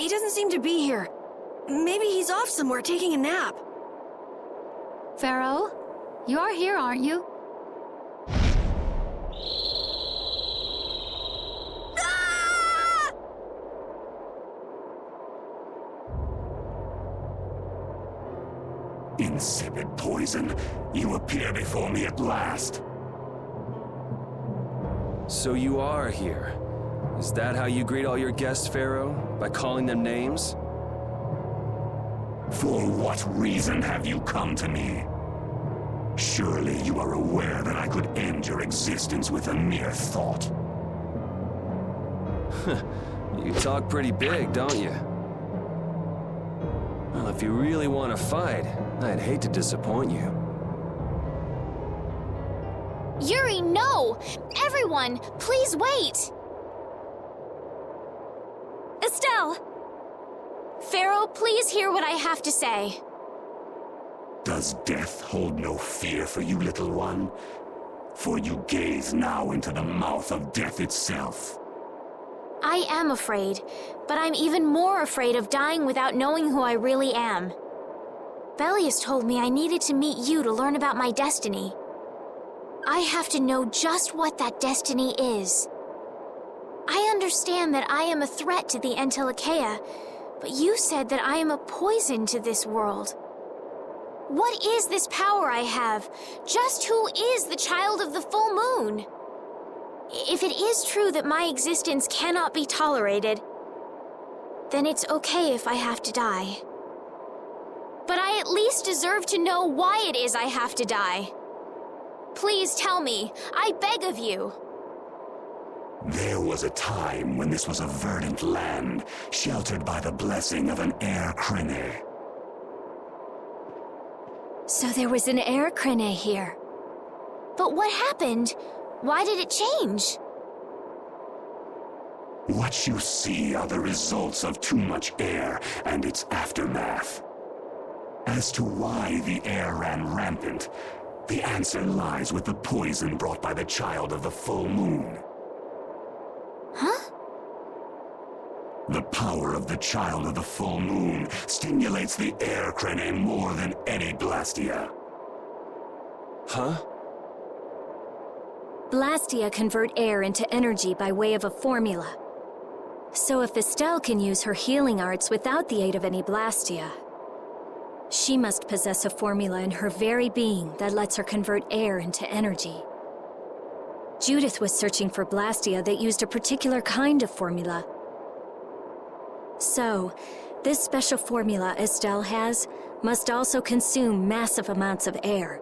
He doesn't seem to be here. Maybe he's off somewhere taking a nap. Phaeroh, you are here, aren't you? Ah! Insipid poison, you appear before me at last. So you are here. Is that how you greet all your guests, Phaeroh? By calling them names? For what reason have you come to me? Surely you are aware that I could end your existence with a mere thought. You talk pretty big, don't you? Well, if you really want to fight, I'd hate to disappoint you. Yuri, no! Everyone, please wait! Estelle! Phaeroh, please hear what I have to say. Does death hold no fear for you, little one? For you gaze now into the mouth of death itself. I am afraid, but I'm even more afraid of dying without knowing who I really am. Belius told me I needed to meet you to learn about my destiny. I have to know just what that destiny is. I understand that I am a threat to the Entelikeia, but you said that I am a poison to this world. What is this power I have? Just who is the child of the full moon? If it is true that my existence cannot be tolerated, then it's okay if I have to die. But I at least deserve to know why it is I have to die. Please tell me, I beg of you. There was a time when this was a verdant land, sheltered by the blessing of an air crene. So there was an air crene here. But what happened? Why did it change? What you see are the results of too much air and its aftermath. As to why the air ran rampant, the answer lies with the poison brought by the child of the full moon. Huh? The power of the child of the full moon stimulates the air crene more than any blastia. Huh? Blastia convert air into energy by way of a formula. So if Estelle can use her healing arts without the aid of any blastia, she must possess a formula in her very being that lets her convert air into energy. Judith was searching for blastia that used a particular kind of formula. So, this special formula Estelle has must also consume massive amounts of air,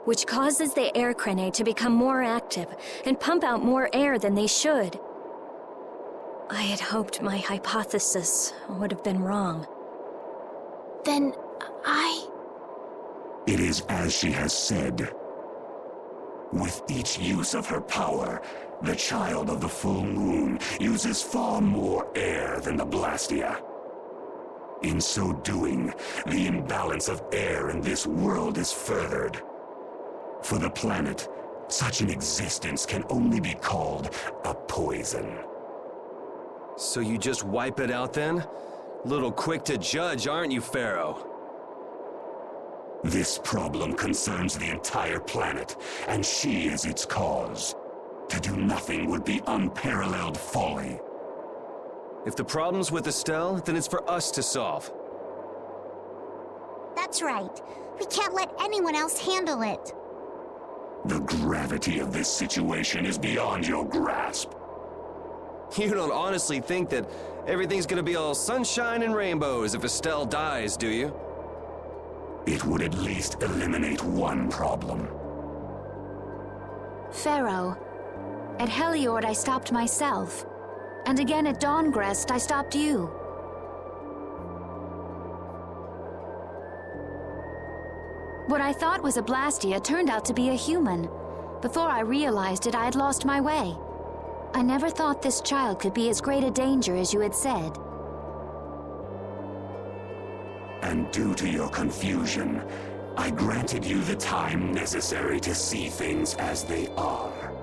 which causes the air crene to become more active and pump out more air than they should. I had hoped my hypothesis would have been wrong. Then It is as she has said. With each use of her power, the child of the full moon uses far more air than the blastia. In so doing, the imbalance of air in this world is furthered. For the planet, such an existence can only be called a poison. So you just wipe it out then? Little quick to judge, aren't you, Phaeroh? This problem concerns the entire planet, and she is its cause. To do nothing would be unparalleled folly. If the problem's with Estelle, then it's for us to solve. That's right. We can't let anyone else handle it. The gravity of this situation is beyond your grasp. You don't honestly think that everything's gonna be all sunshine and rainbows if Estelle dies, do you? It would at least eliminate one problem. Phaeroh, at Heliord I stopped myself. And again at Dawngrest I stopped you. What I thought was a Blastia turned out to be a human. Before I realized it, I had lost my way. I never thought this child could be as great a danger as you had said. And due to your confusion, I granted you the time necessary to see things as they are.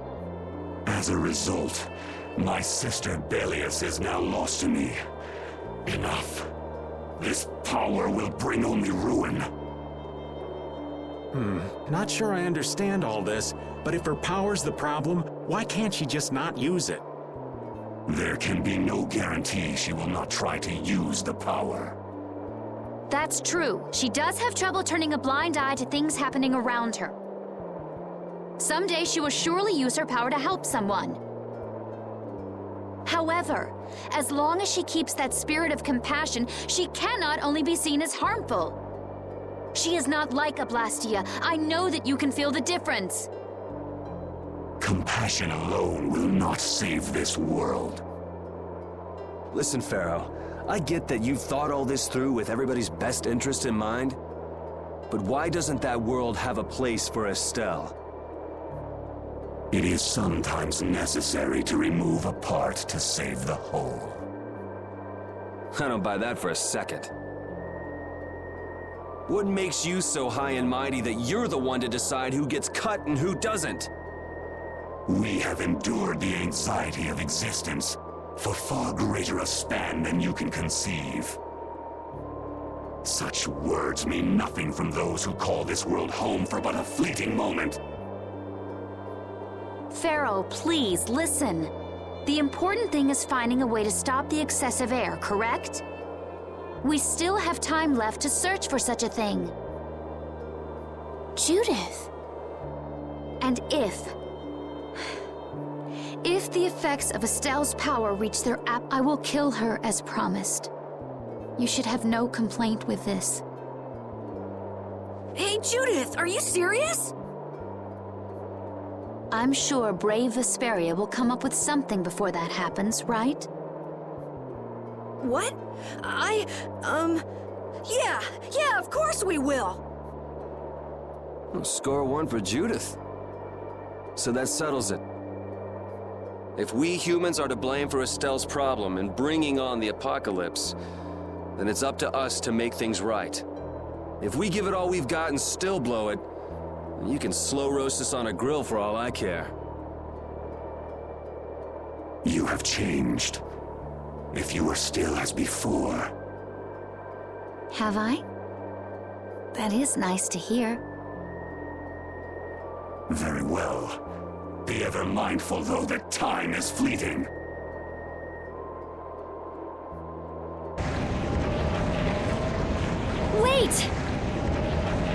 As a result, my sister Belius is now lost to me. Enough. This power will bring only ruin. Not sure I understand all this, but if her power's the problem, why can't she just not use it? There can be no guarantee she will not try to use the power. That's true. She does have trouble turning a blind eye to things happening around her. Someday she will surely use her power to help someone. However, as long as she keeps that spirit of compassion, she cannot only be seen as harmful. She is not like a Blastia. I know that you can feel the difference. Compassion alone will not save this world. Listen, Phaeroh, I get that you've thought all this through with everybody's best interest in mind, but why doesn't that world have a place for Estelle? It is sometimes necessary to remove a part to save the whole. I don't buy that for a second. What makes you so high and mighty that you're the one to decide who gets cut and who doesn't? We have endured the anxiety of existence for far greater a span than you can conceive. Such words mean nothing from those who call this world home for but a fleeting moment. Phaeroh, please, listen. The important thing is finding a way to stop the excessive air, correct? We still have time left to search for such a thing. Judith. And if the effects of Estelle's power reach their I will kill her as promised. You should have no complaint with this. Hey, Judith, are you serious? I'm sure brave Vesperia will come up with something before that happens, right? What? Yeah, of course we will. Well, score one for Judith. So that settles it. If we humans are to blame for Estelle's problem and bringing on the apocalypse, then it's up to us to make things right. If we give it all we've got and still blow it, you can slow roast us on a grill for all I care. You have changed. If you were still as before. Have I? That is nice to hear. Very well. Be ever mindful, though, that time is fleeting. Wait!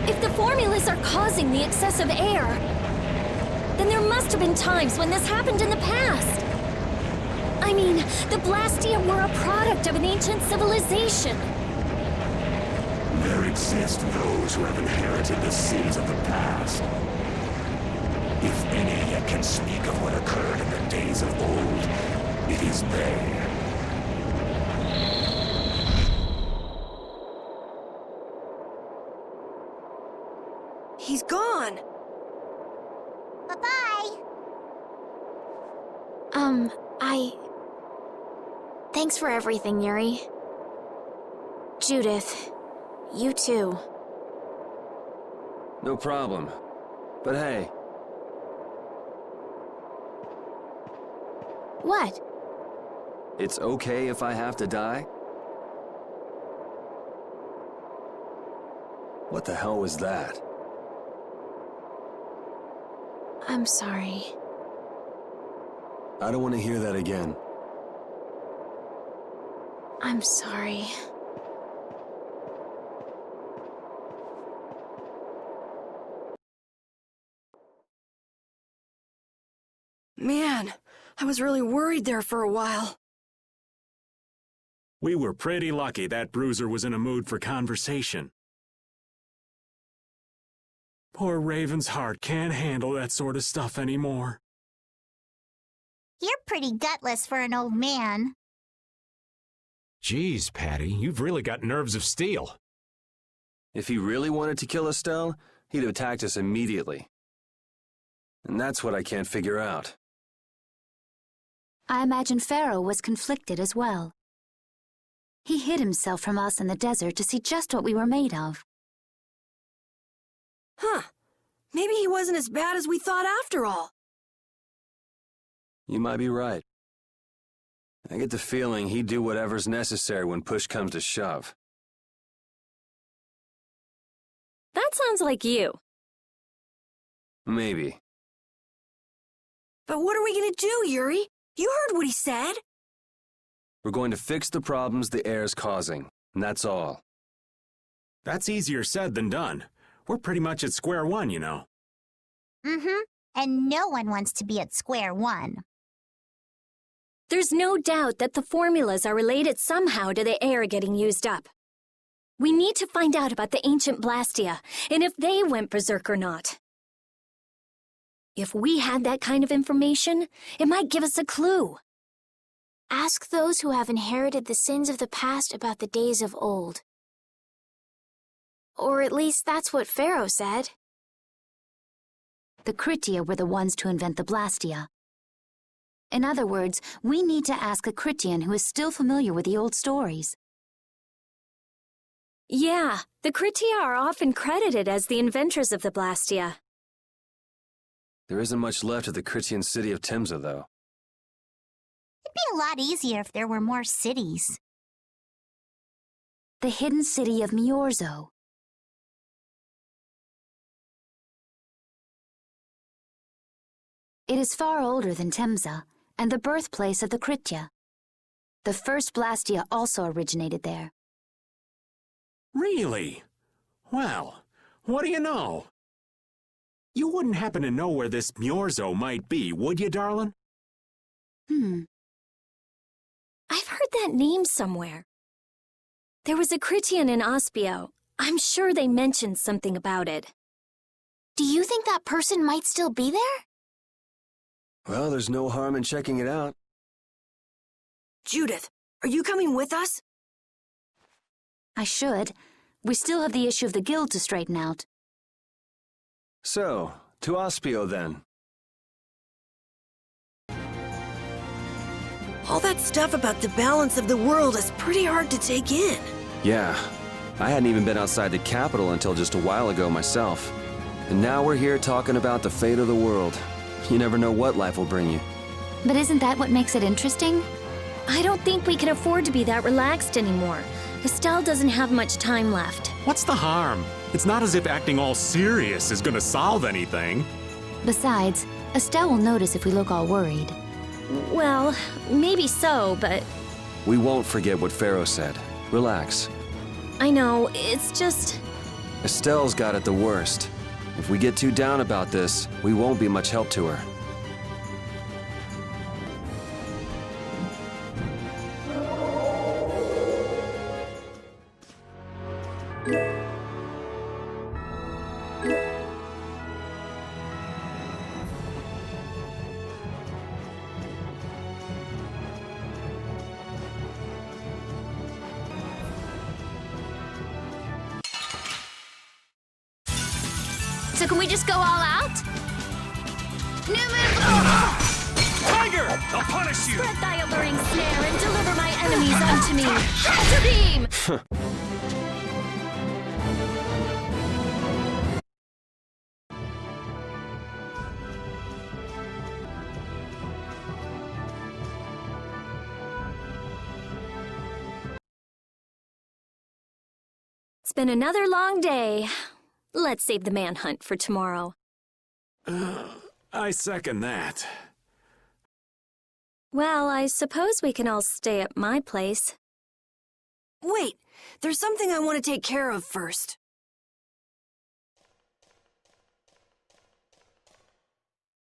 If the formulas are causing the excessive air, then there must have been times when this happened in the past. I mean, the Blastia were a product of an ancient civilization. There exist those who have inherited the sins of the past. If any yet can speak of what occurred in the days of old, it is they. He's gone. Bye-bye. Thanks for everything, Yuri. Judith, you too. No problem. But hey, What? it's okay if I have to die? What the hell was that? I'm sorry. I don't want to hear that again. I'm sorry. Man, I was really worried there for a while. We were pretty lucky that bruiser was in a mood for conversation. Poor Raven's heart can't handle that sort of stuff anymore. You're pretty gutless for an old man. Geez, Patty, you've really got nerves of steel. If he really wanted to kill Estelle, he'd have attacked us immediately. And that's what I can't figure out. I imagine Phaeroh was conflicted as well. He hid himself from us in the desert to see just what we were made of. Huh. Maybe he wasn't as bad as we thought after all. You might be right. I get the feeling he'd do whatever's necessary when push comes to shove. That sounds like you. Maybe. But what are we gonna do, Yuri? You heard what he said. We're going to fix the problems the air's causing, and that's all. That's easier said than done. We're pretty much at square one, you know. Mm-hmm. And no one wants to be at square one. There's no doubt that the formulas are related somehow to the air getting used up. We need to find out about the ancient Blastia, and if they went berserk or not. If we had that kind of information, it might give us a clue. Ask those who have inherited the sins of the past about the days of old. Or at least that's what Phaeroh said. The Critia were the ones to invent the Blastia. In other words, we need to ask a Critian who is still familiar with the old stories. Yeah, the Critia are often credited as the inventors of the Blastia. There isn't much left of the Critian city of Timza, though. It'd be a lot easier if there were more cities. The hidden city of Miorzo. It is far older than Timza, and the birthplace of the Critia. The first Blastia also originated there. Really? Well, what do you know? You wouldn't happen to know where this Miorzo might be, would you, darling? I've heard that name somewhere. There was a Critian in Ospio. I'm sure they mentioned something about it. Do you think that person might still be there? Well, there's no harm in checking it out. Judith, are you coming with us? I should. We still have the issue of the guild to straighten out. So, to Ospio then. All that stuff about the balance of the world is pretty hard to take in. Yeah, I hadn't even been outside the capital until just a while ago myself. And now we're here talking about the fate of the world. You never know what life will bring you. But isn't that what makes it interesting? I don't think we can afford to be that relaxed anymore. Estelle doesn't have much time left. What's the harm? It's not as if acting all serious is gonna solve anything. Besides, Estelle will notice if we look all worried. Well, maybe so, but We won't forget what Phaeroh said. Relax. I know, it's just... Estelle's got it the worst. If we get too down about this, we won't be much help to her. So can we just go all out? Newman! Tiger! I'll punish you! Spread thy alluring snare and deliver my enemies unto me! Shelter beam! It's been another long day. Let's save the manhunt for tomorrow. I second that. Well, I suppose we can all stay at my place. Wait, there's something I want to take care of first.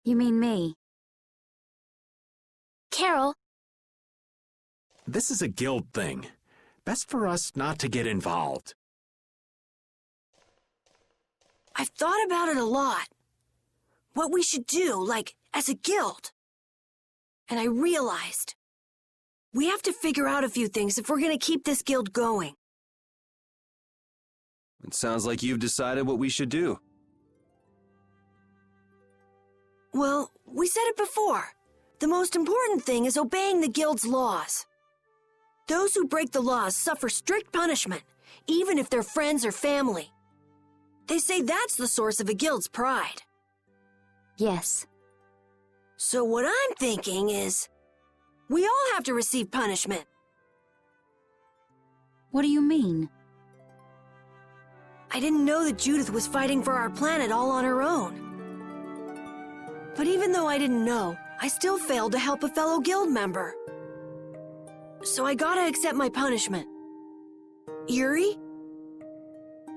You mean me? Carol, This is a guild thing. Best for us not to get involved. I've thought about it a lot. What we should do, like, as a guild. And I realized we have to figure out a few things if we're gonna keep this guild going. It sounds like you've decided what we should do. Well, we said it before. The most important thing is obeying the guild's laws. Those who break the laws suffer strict punishment, even if they're friends or family. They say that's the source of a guild's pride. Yes. So what I'm thinking is, We all have to receive punishment. What do you mean? I didn't know that Judith was fighting for our planet all on her own. But even though I didn't know, I still failed to help a fellow guild member. So I gotta accept my punishment. Yuri?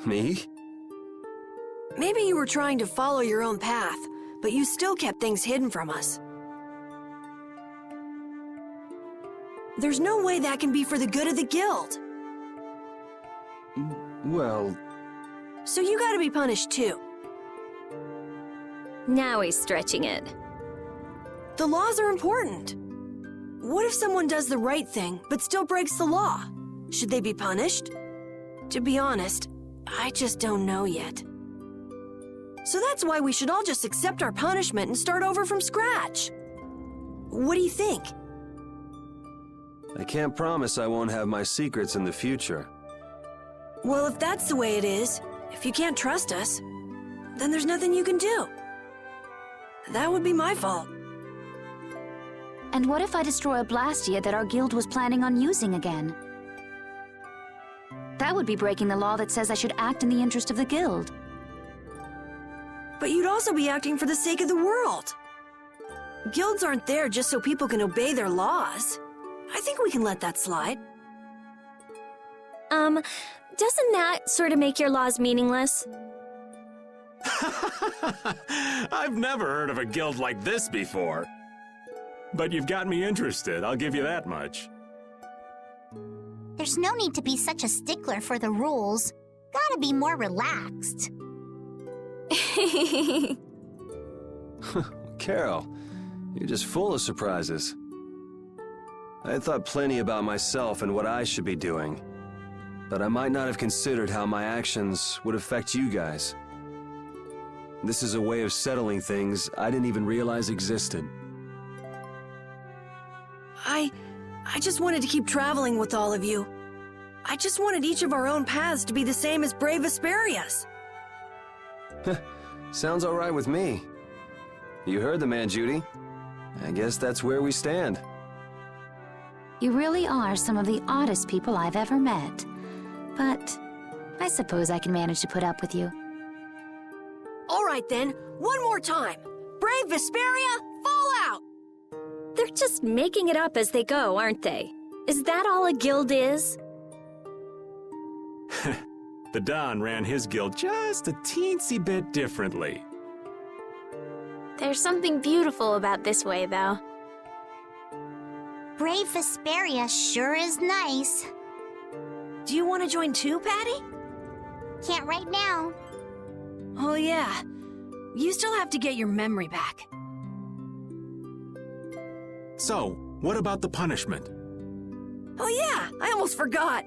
Me? Maybe you were trying to follow your own path, but you still kept things hidden from us. There's no way that can be for the good of the guild. Well... So you gotta be punished too. Now he's stretching it. The laws are important. What if someone does the right thing, but still breaks the law? Should they be punished? To be honest, I just don't know yet. So that's why we should all just accept our punishment and start over from scratch. What do you think? I can't promise I won't have my secrets in the future. Well, if that's the way it is, if you can't trust us, then there's nothing you can do. That would be my fault. And what if I destroy a Blastia that our guild was planning on using again? That would be breaking the law that says I should act in the interest of the guild. But you'd also be acting for the sake of the world. Guilds aren't there just so people can obey their laws. I think we can let that slide. Doesn't that sort of make your laws meaningless? I've never heard of a guild like this before. But you've got me interested, I'll give you that much. There's no need to be such a stickler for the rules. Gotta be more relaxed. Carol, you're just full of surprises. I had thought plenty about myself and what I should be doing, but I might not have considered how my actions would affect you guys. This is a way of settling things I didn't even realize existed. I just wanted to keep traveling with all of you. I just wanted each of our own paths to be the same as brave Vesperia's. Sounds all right with me. You heard the man, Judy. I guess that's where we stand. You really are some of the oddest people I've ever met. But I suppose I can manage to put up with you. All right then, one more time. Brave Vesperia, fall out! They're just making it up as they go, aren't they? Is that all a guild is? The Don ran his guild just a teensy bit differently. There's something beautiful about this way, though. Brave Vesperia sure is nice. Do you want to join too, Patty? Can't right now. Oh yeah, you still have to get your memory back. So, what about the punishment? Oh yeah, I almost forgot.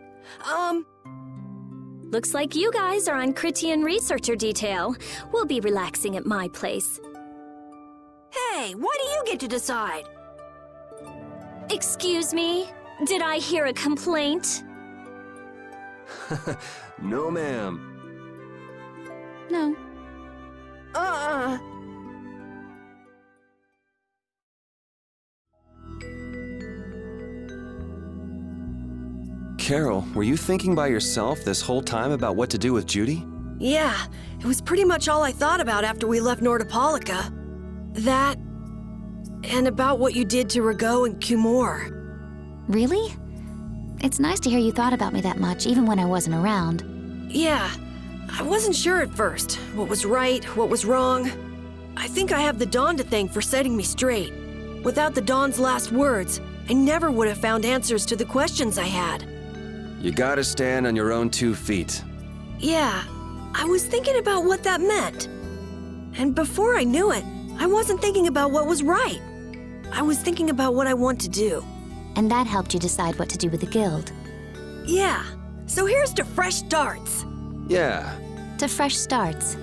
Looks like you guys are on Critian researcher detail. We'll be relaxing at my place. Hey, why do you get to decide? Excuse me? Did I hear a complaint? No, ma'am. No. Carol, were you thinking by yourself this whole time about what to do with Judy? Yeah, it was pretty much all I thought about after we left Nordopolica. That, and about what you did to Rago and Cumore. Really? It's nice to hear you thought about me that much, even when I wasn't around. Yeah, I wasn't sure at first what was right, what was wrong. I think I have the Dawn to thank for setting me straight. Without the Dawn's last words, I never would have found answers to the questions I had. You gotta stand on your own 2 feet. Yeah, I was thinking about what that meant. And before I knew it, I wasn't thinking about what was right. I was thinking about what I want to do. And that helped you decide what to do with the guild. Yeah, so here's to fresh starts. Yeah. To fresh starts.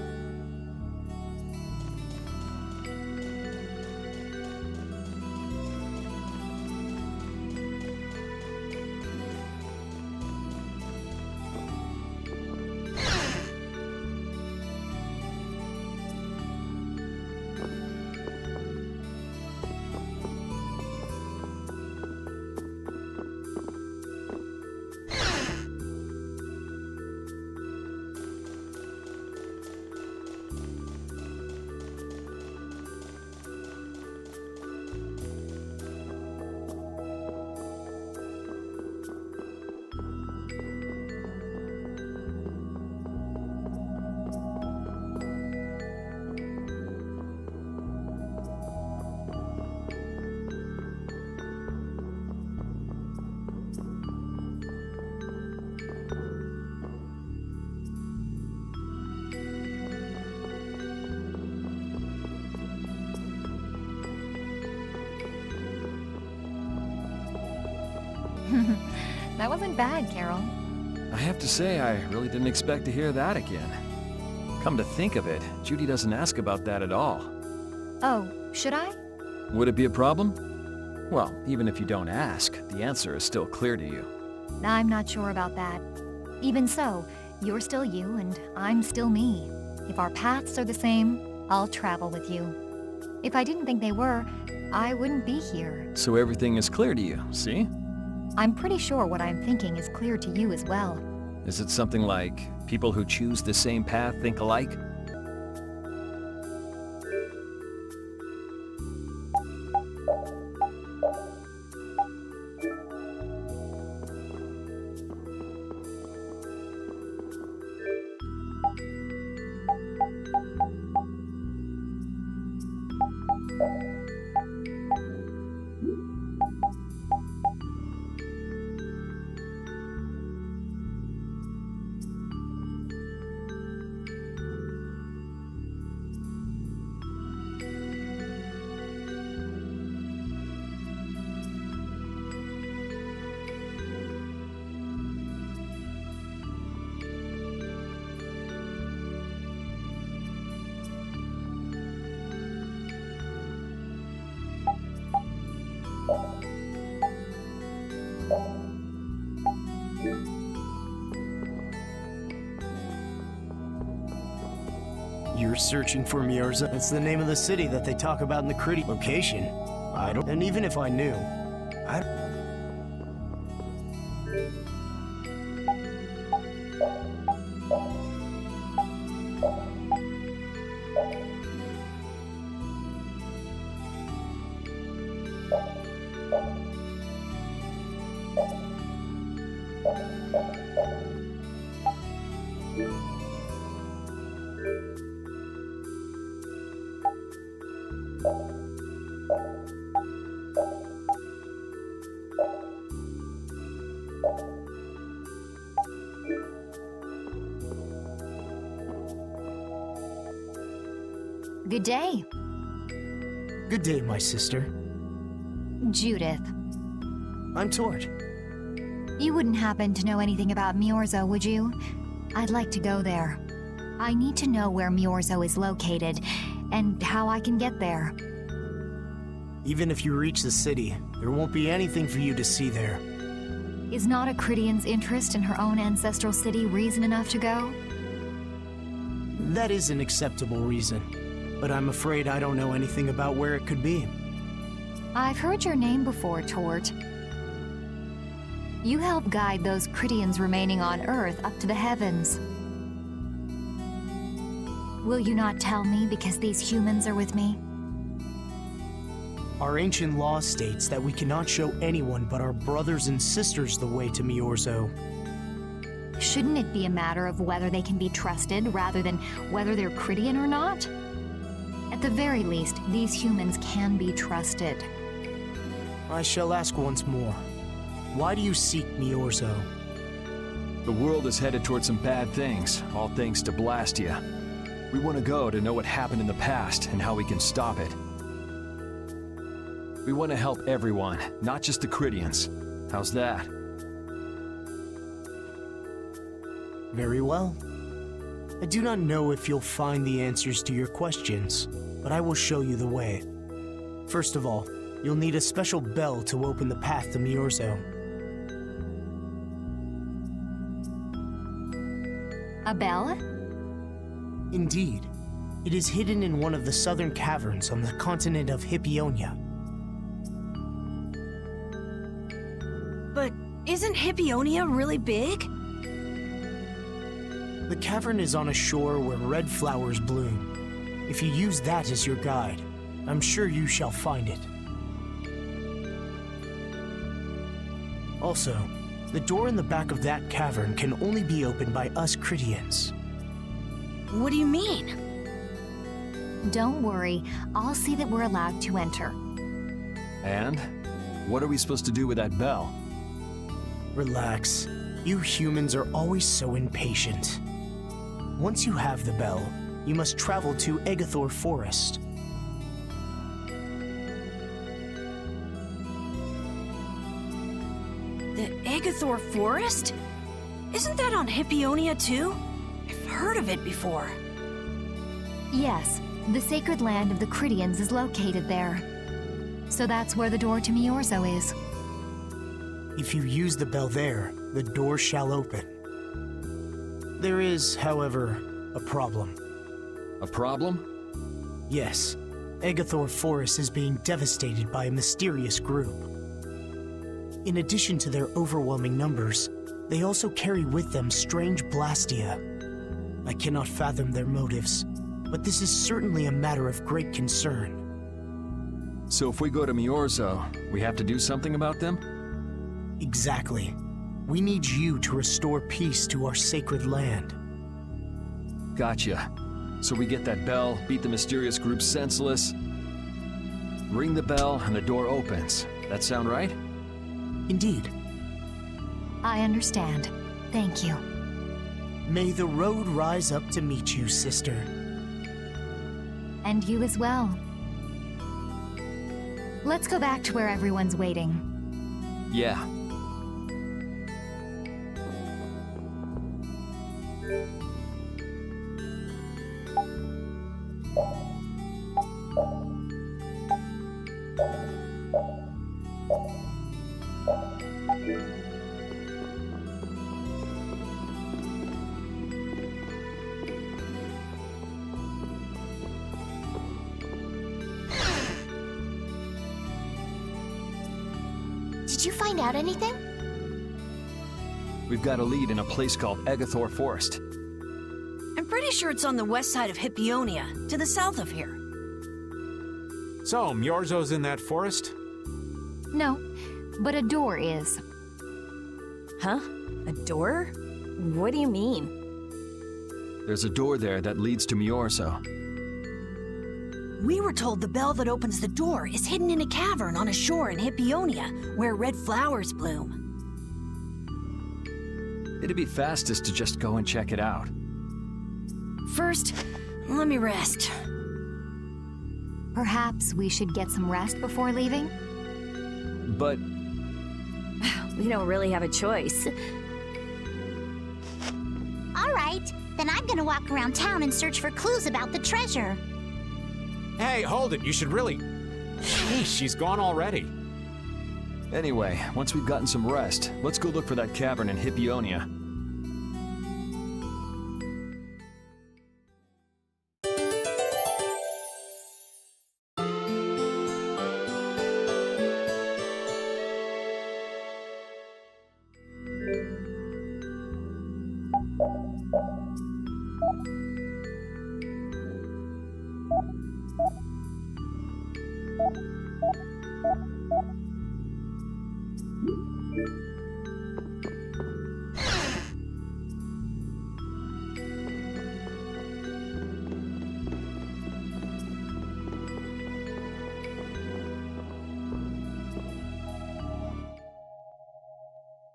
That wasn't bad, Carol. I have to say, I really didn't expect to hear that again. Come to think of it, Judy doesn't ask about that at all. Oh, should I? Would it be a problem? Well, even if you don't ask, the answer is still clear to you. I'm not sure about that. Even so, you're still you and I'm still me. If our paths are the same, I'll travel with you. If I didn't think they were, I wouldn't be here. So everything is clear to you, see? I'm pretty sure what I'm thinking is clear to you as well. Is it something like people who choose the same path think alike? You're searching for Miorza? That's the name of the city that they talk about in the critic location. I don't... And even if I knew, I... Good day. Good day, my sister. Judith. I'm Tort. You wouldn't happen to know anything about Miorzo, would you? I'd like to go there. I need to know where Miorzo is located, and how I can get there. Even if you reach the city, there won't be anything for you to see there. Is not a Critian's interest in her own ancestral city reason enough to go? That is an acceptable reason, but I'm afraid I don't know anything about where it could be. I've heard your name before, Tort. You help guide those Critians remaining on Earth up to the heavens. Will you not tell me because these humans are with me? Our ancient law states that we cannot show anyone but our brothers and sisters the way to Miorzo. Shouldn't it be a matter of whether they can be trusted rather than whether they're Critian or not? At the very least, these humans can be trusted. I shall ask once more. Why do you seek Miorzo? The world is headed towards some bad things, all thanks to Blastia. We want to go to know what happened in the past and how we can stop it. We want to help everyone, not just the Critians. How's that? Very well. I do not know if you'll find the answers to your questions, but I will show you the way. First of all, you'll need a special bell to open the path to Miorzo. A bell? Indeed. It is hidden in one of the southern caverns on the continent of Hippionia. But isn't Hippionia really big? The cavern is on a shore where red flowers bloom. If you use that as your guide, I'm sure you shall find it. Also, the door in the back of that cavern can only be opened by us Critians. What do you mean? Don't worry, I'll see that we're allowed to enter. And? What are we supposed to do with that bell? Relax. You humans are always so impatient. Once you have the bell, you must travel to Egathor Forest. The Agathor Forest? Isn't that on Hippionia too? I've heard of it before. Yes, the sacred land of the Critians is located there. So that's where the door to Miorzo is. If you use the bell there, the door shall open. There is, however, a problem. A problem? Yes, Agathor Forest is being devastated by a mysterious group. In addition to their overwhelming numbers, they also carry with them strange blastia. I cannot fathom their motives, but this is certainly a matter of great concern. So if we go to Miorzo, we have to do something about them? Exactly. We need you to restore peace to our sacred land. Gotcha. So we get that bell, beat the mysterious group senseless, ring the bell, and the door opens. That sound right? Indeed. I understand. Thank you. May the road rise up to meet you, sister. And you as well. Let's go back to where everyone's waiting. Yeah. Did you find out anything? We've got a lead in a place called Agathor Forest. I'm pretty sure it's on the west side of Hippionia, to the south of here. So, Miorzo's in that forest? No, but a door is. Huh? A door? What do you mean? There's a door there that leads to Miorzo. We were told the bell that opens the door is hidden in a cavern on a shore in Hippionia, where red flowers bloom. It'd be fastest to just go and check it out. First, let me rest. Perhaps we should get some rest before leaving? But We don't really have a choice. All right, then I'm gonna walk around town and search for clues about the treasure. Hey, hold it. You should really... Sheesh, she's gone already. anyway, once we've gotten some rest, let's go look for that cavern in Hippionia.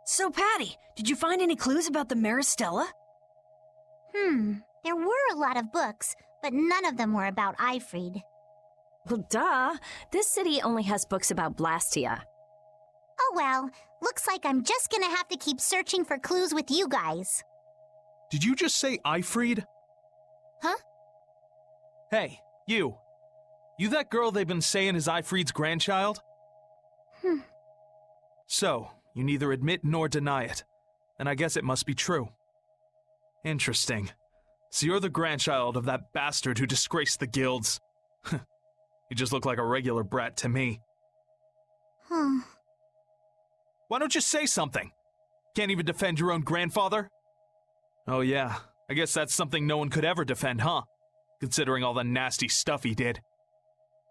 So, Patty, did you find any clues about the Maristella? There were a lot of books, but none of them were about Eifried. Well, duh. This city only has books about Blastia. Oh well, looks like I'm just gonna have to keep searching for clues with you guys. Did you just say Eifried? Huh? Hey, you. You that girl they've been saying is Eifried's grandchild? So, you neither admit nor deny it. And I guess it must be true. Interesting. So you're the grandchild of that bastard who disgraced the guilds. You just look like a regular brat to me. Why don't you say something? Can't even defend your own grandfather? Oh yeah, I guess that's something no one could ever defend, huh? Considering all the nasty stuff he did.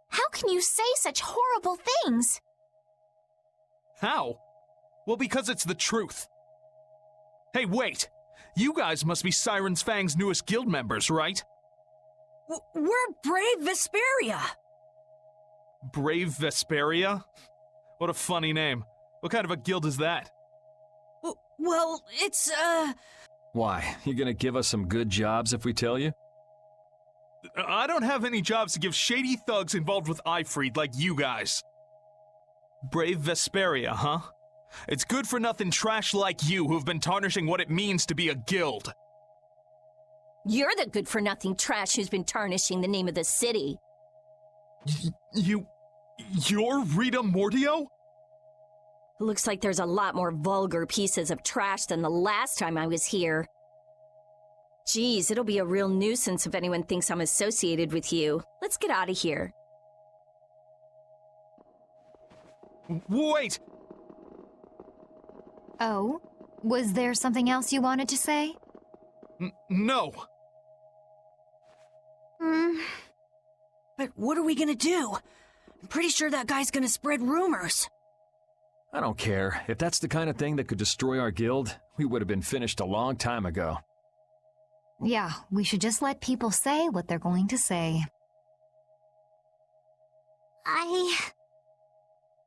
How can you say such horrible things? How? Well, because it's the truth. Hey, wait! You guys must be Siren's Fang's newest guild members, right? We're Brave Vesperia. Brave Vesperia? What a funny name. What kind of a guild is that? Well, it's, Why, you gonna give us some good jobs if we tell you? I don't have any jobs to give shady thugs involved with Eifried like you guys. Brave Vesperia, huh? It's good-for-nothing trash like you who've been tarnishing what it means to be a guild. You're the good-for-nothing trash who's been tarnishing the name of the city. You're Rita Mordio? Looks like there's a lot more vulgar pieces of trash than the last time I was here. Geez, it'll be a real nuisance if anyone thinks I'm associated with you. Let's get out of here. Wait! Oh? Was there something else you wanted to say? No. But what are we gonna do? I'm pretty sure that guy's gonna spread rumors. I don't care. If that's the kind of thing that could destroy our guild, we would have been finished a long time ago. Yeah, we should just let people say what they're going to say.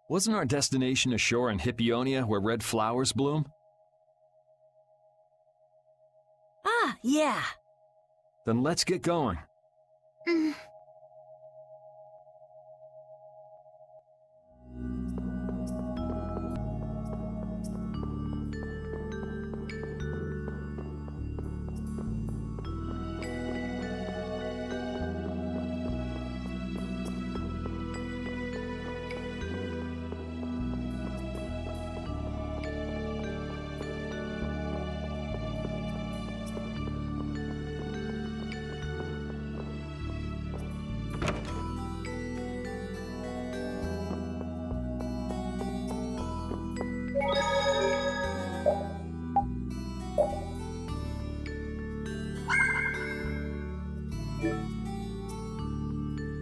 Wasn't our destination ashore in Hippionia where red flowers bloom? Ah, yeah. Then let's get going.